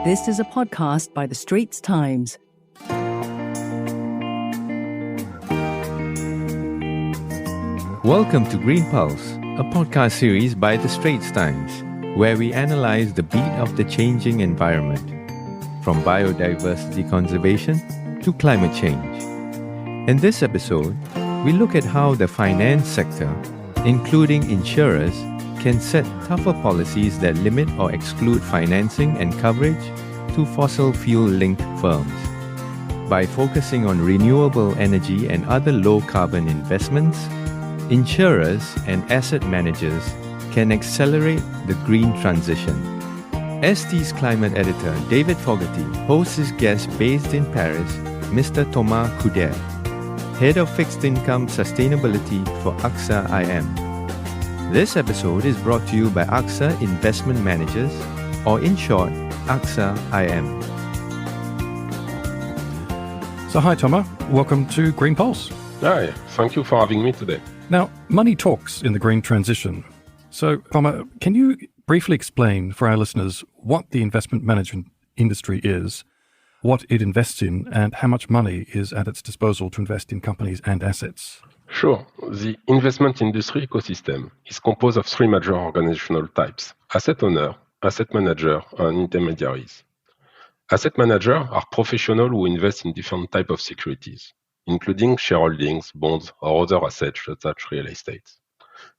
This is a podcast by the Straits Times. Welcome to Green Pulse, a podcast series by the Straits Times, where we analyze the beat of the changing environment, from biodiversity conservation to climate change. In this episode, we look at how the finance sector, including insurers, can set tougher policies that limit or exclude financing and coverage to fossil fuel-linked firms. By focusing on renewable energy and other low-carbon investments, insurers and asset managers can accelerate the green transition. ST's climate editor David Fogarty hosts his guest based in Paris, Mr. Thomas Couder, Head of Fixed Income Sustainability for AXA IM. This episode is brought to you by AXA Investment Managers, or in short, AXA IM. So hi Thomas, welcome to Green Pulse. Hi, thank you for having me today. Now, money talks in the green transition. So Thomas, can you briefly explain for our listeners what the investment management industry is, what it invests in, and how much money is at its disposal to invest in companies and assets? Sure. The investment industry ecosystem is composed of three major organizational types: asset owner, asset manager, and intermediaries. Asset managers are professionals who invest in different types of securities, including shareholdings, bonds, or other assets such as real estate.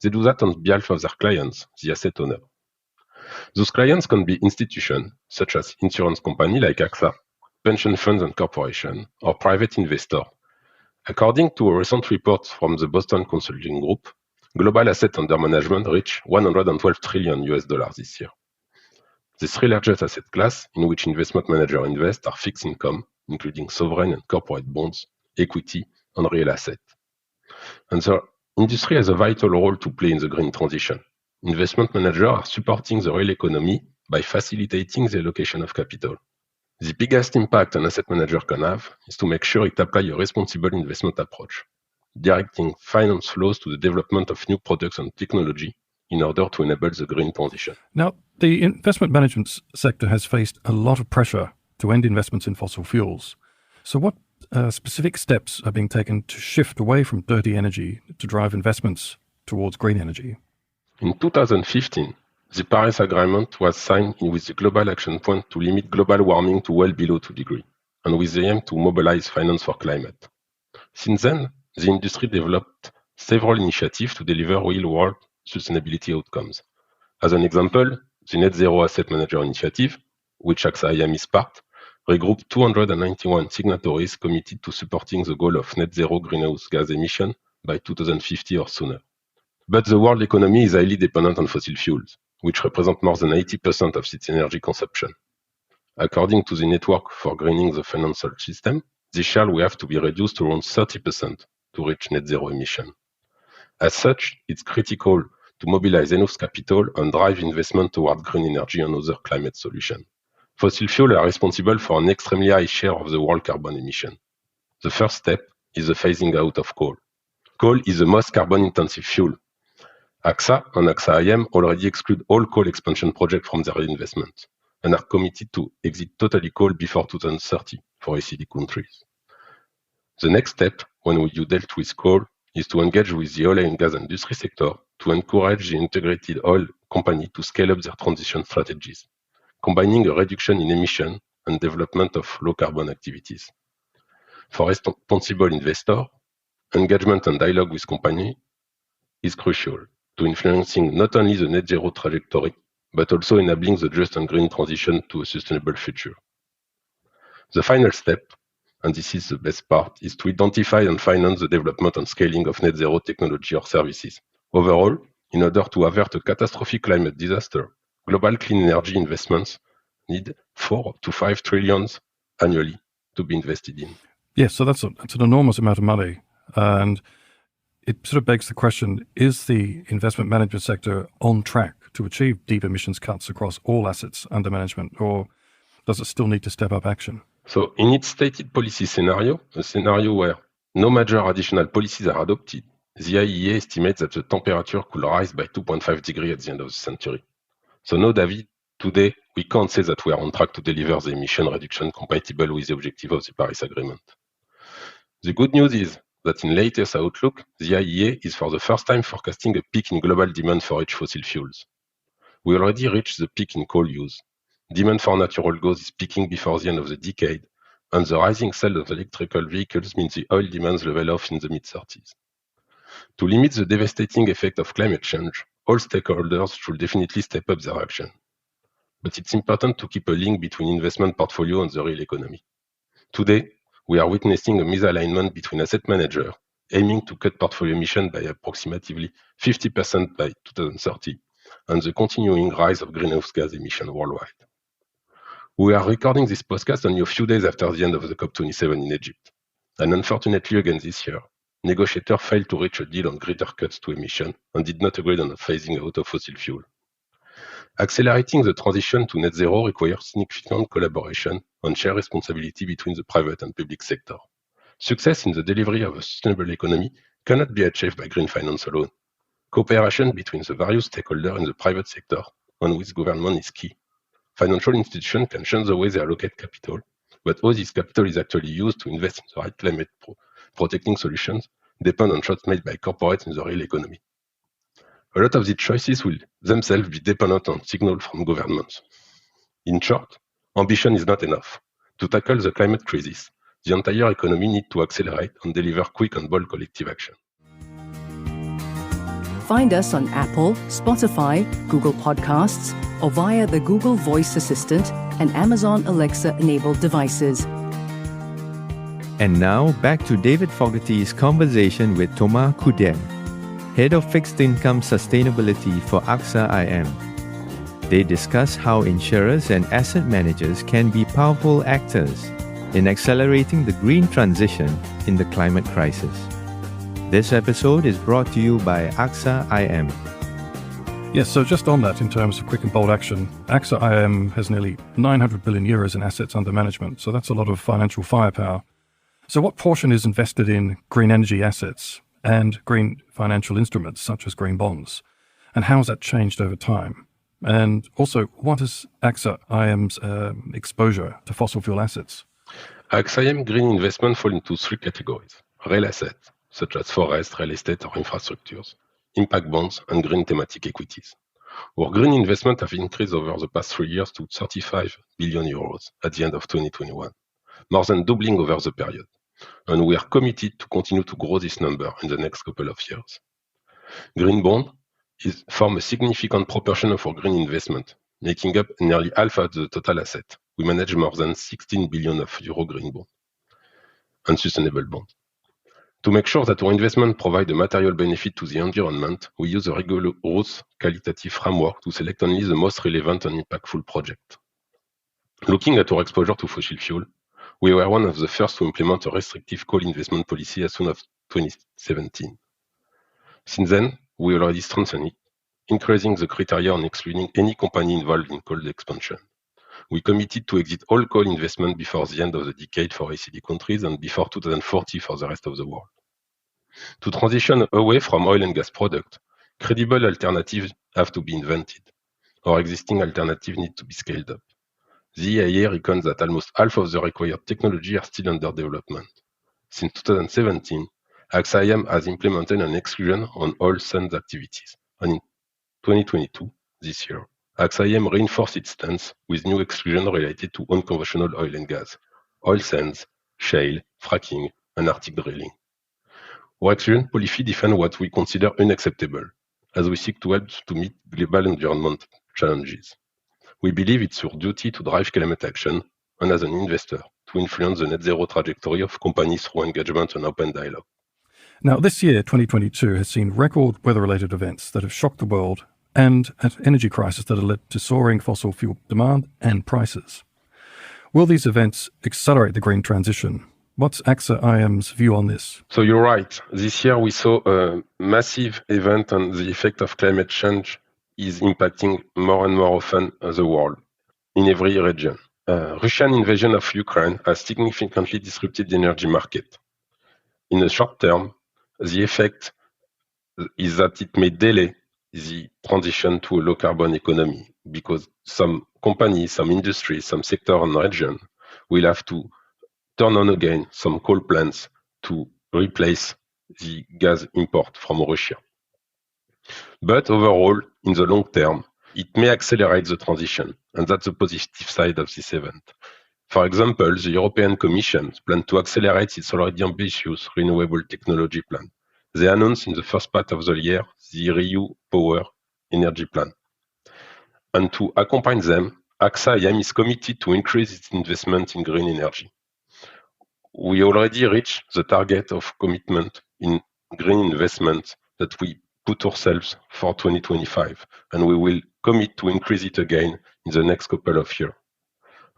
They do that on behalf of their clients, the asset owner. Those clients can be institutions, such as insurance companies like AXA, pension funds and corporations, or private investors. According to a recent report from the Boston Consulting Group, global assets under management reached $112 trillion this year. The three largest asset classes in which investment managers invest are fixed income, including sovereign and corporate bonds, equity, and real estate. And the industry has a vital role to play in the green transition. Investment managers are supporting the real economy by facilitating the allocation of capital. The biggest impact an asset manager can have is to make sure it applies a responsible investment approach, directing finance flows to the development of new products and technology in order to enable the green transition. Now, the investment management sector has faced a lot of pressure to end investments in fossil fuels. So what specific steps are being taken to shift away from dirty energy to drive investments towards green energy? In 2015, the Paris Agreement was signed with the Global Action Plan to limit global warming to well below 2 degrees, and with the aim to mobilize finance for climate. Since then, the industry developed several initiatives to deliver real-world sustainability outcomes. As an example, the Net Zero Asset Manager Initiative, which AXA IM is part, regrouped 291 signatories committed to supporting the goal of net zero greenhouse gas emission by 2050 or sooner. But the world economy is highly dependent on fossil fuels, which represent more than 80% of its energy consumption. According to the Network for Greening the Financial System, this share will have to be reduced to around 30% to reach net zero emission. As such, it's critical to mobilize enough capital and drive investment toward green energy and other climate solutions. Fossil fuels are responsible for an extremely high share of the world carbon emission. The first step is the phasing out of coal. Coal is the most carbon-intensive fuel. AXA and AXA IM already exclude all coal expansion projects from their investment and are committed to exit totally coal before 2030 for OECD countries. The next step, when you dealt with coal, is to engage with the oil and gas industry sector to encourage the integrated oil company to scale up their transition strategies, combining a reduction in emission and development of low-carbon activities. For responsible investors, engagement and dialogue with companies is crucial to influencing not only the net zero trajectory, but also enabling the just and green transition to a sustainable future. The final step, and this is the best part, is to identify and finance the development and scaling of net zero technology or services. Overall, in order to avert a catastrophic climate disaster, global clean energy investments need 4 to 5 trillion annually to be invested in. Yes, so that's an enormous amount of money. And it sort of begs the question, is the investment management sector on track to achieve deep emissions cuts across all assets under management, or does it still need to step up action? So in its stated policy scenario, a scenario where no major additional policies are adopted, the IEA estimates that the temperature could rise by 2.5 degrees at the end of the century. So no, David, today we can't say that we are on track to deliver the emission reduction compatible with the objective of the Paris Agreement. The good news is that in latest outlook, the IEA is for the first time forecasting a peak in global demand for each fossil fuels. We already reached the peak in coal use. Demand for natural gas is peaking before the end of the decade, and the rising sale of electrical vehicles means the oil demands level off in the mid-30s. To limit the devastating effect of climate change, all stakeholders should definitely step up their action. But it's important to keep a link between investment portfolio and the real economy. Today, we are witnessing a misalignment between asset managers aiming to cut portfolio emission by approximately 50% by 2030 and the continuing rise of greenhouse gas emission worldwide. We are recording this podcast only a few days after the end of the COP27 in Egypt. And unfortunately, again this year, negotiators failed to reach a deal on greater cuts to emission and did not agree on phasing out of fossil fuel. Accelerating the transition to net zero requires significant collaboration and shared responsibility between the private and public sector. Success in the delivery of a sustainable economy cannot be achieved by green finance alone. Cooperation between the various stakeholders in the private sector and with government is key. Financial institutions can change the way they allocate capital, but how this capital is actually used to invest in the right climate protecting solutions depend on choices made by corporates in the real economy. A lot of these choices will themselves be dependent on signals from governments. In short, ambition is not enough. To tackle the climate crisis, the entire economy needs to accelerate and deliver quick and bold collective action. Find us on Apple, Spotify, Google Podcasts, or via the Google Voice Assistant and Amazon Alexa-enabled devices. And now, back to David Fogarty's conversation with Thomas Couder, Head of Fixed Income Sustainability for AXA IM. They discuss how insurers and asset managers can be powerful actors in accelerating the green transition in the climate crisis. This episode is brought to you by AXA IM. Yes, so just on that, in terms of quick and bold action, AXA IM has nearly 900 billion euros in assets under management, so that's a lot of financial firepower. So what portion is invested in green energy assets and green financial instruments such as green bonds? And how has that changed over time? And also, what is AXA IM's exposure to fossil fuel assets? AXA IM green investment fall into three categories: real assets, such as forest, real estate, or infrastructures, impact bonds, and green thematic equities. Our green investment have increased over the past 3 years to 35 billion euros at the end of 2021, more than doubling over the period. And we are committed to continue to grow this number in the next couple of years. Green bond form a significant proportion of our green investment, making up nearly half of the total asset. We manage more than 16 billion of euro green bond and sustainable bond. To make sure that our investment provide a material benefit to the environment, we use a rigorous qualitative framework to select only the most relevant and impactful projects. Looking at our exposure to fossil fuel, we were one of the first to implement a restrictive coal investment policy as soon as 2017. Since then, we already strengthened it, increasing the criteria on excluding any company involved in coal expansion. We committed to exit all coal investment before the end of the decade for OECD countries and before 2040 for the rest of the world. To transition away from oil and gas products, credible alternatives have to be invented. Our existing alternatives need to be scaled up. The EIA reckons that almost half of the required technology are still under development. Since 2017, AXA IM has implemented an exclusion on oil sands activities, and in 2022, this year, AXA IM reinforced its stance with new exclusion related to unconventional oil and gas, oil sands, shale, fracking, and Arctic drilling. Our exclusion policy defends what we consider unacceptable, as we seek to help to meet global environment challenges. We believe it's your duty to drive climate action, and as an investor, to influence the net zero trajectory of companies through engagement and open dialogue. Now, this year, 2022, has seen record weather-related events that have shocked the world and an energy crisis that have led to soaring fossil fuel demand and prices. Will these events accelerate the green transition? What's AXA IM's view on this? So you're right. This year we saw a massive event, and the effect of climate change is impacting more and more often the world in every region. Russian invasion of Ukraine has significantly disrupted the energy market. In the short term, the effect is that it may delay the transition to a low-carbon economy. because some companies, some industries, some sector and region will have to turn on again some coal plants to replace the gas import from Russia. But overall, in the long term, it may accelerate the transition, and that's the positive side of this event. For example, the European Commission plans to accelerate its already ambitious renewable technology plan. They announced in the first part of the year the REU Power Energy Plan. And to accompany them, AXA IM is committed to increase its investment in green energy. We already reached the target of commitment in green investment that we put ourselves for 2025, and we will commit to increase it again in the next couple of years.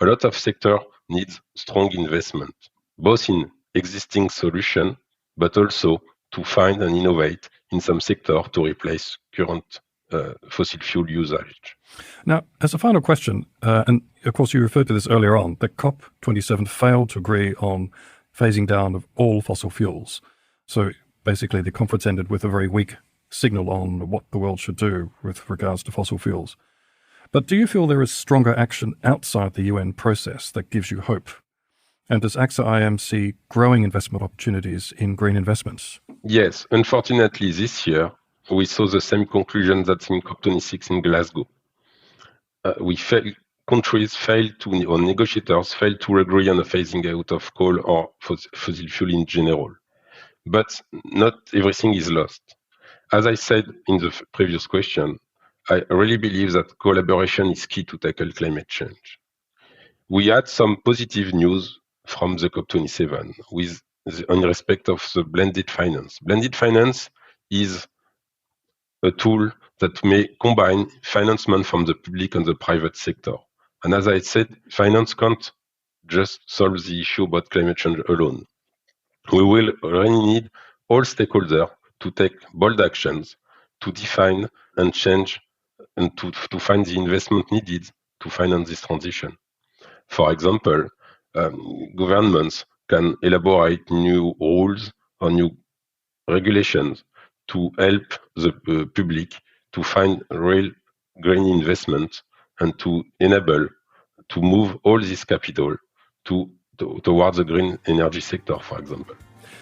A lot of sector needs strong investment, both in existing solution, but also to find and innovate in some sector to replace current fossil fuel usage. Now, as a final question, and of course you referred to this earlier on, the COP27 failed to agree on phasing down of all fossil fuels. So basically the conference ended with a very weak signal on what the world should do with regards to fossil fuels. But do you feel there is stronger action outside the UN process that gives you hope? And does AXA IM see growing investment opportunities in green investments? Yes, unfortunately this year, we saw the same conclusion that's in COP26 in Glasgow. Countries failed to, or negotiators failed to agree on a phasing out of coal or fossil fuel in general. But not everything is lost. As I said in the previous question, I really believe that collaboration is key to tackle climate change. We had some positive news from the COP27 in respect of the blended finance. Blended finance is a tool that may combine financement from the public and the private sector. And as I said, finance can't just solve the issue about climate change alone. We will really need all stakeholders to take bold actions to define and change and to find the investment needed to finance this transition. For example, governments can elaborate new rules or new regulations to help the public to find real green investment and to enable to move all this capital towards the green energy sector, for example.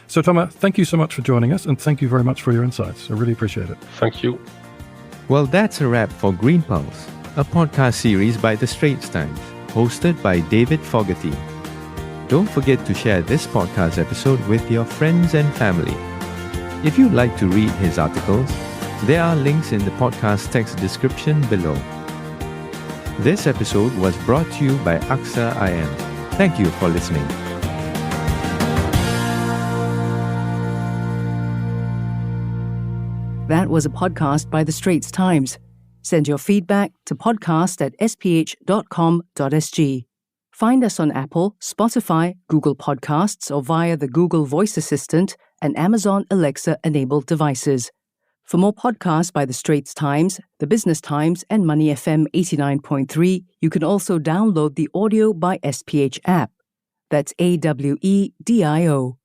So Thomas, thank you so much for joining us, and thank you very much for your insights. I really appreciate it. Thank you. Well, that's a wrap for Green Pulse, a podcast series by the Straits Times, hosted by David Fogarty. Don't forget to share this podcast episode with your friends and family. If you'd like to read his articles, there are links in the podcast text description below. This episode was brought to you by AXA IM. Thank you for listening. That was a podcast by the Straits Times. Send your feedback to podcast@sph.com.sg. Find us on Apple, Spotify, Google Podcasts, or via the Google Voice Assistant and Amazon Alexa-enabled devices. For more podcasts by the Straits Times, the Business Times, and Money FM 89.3, you can also download the Audio by SPH app. That's AWEDIO.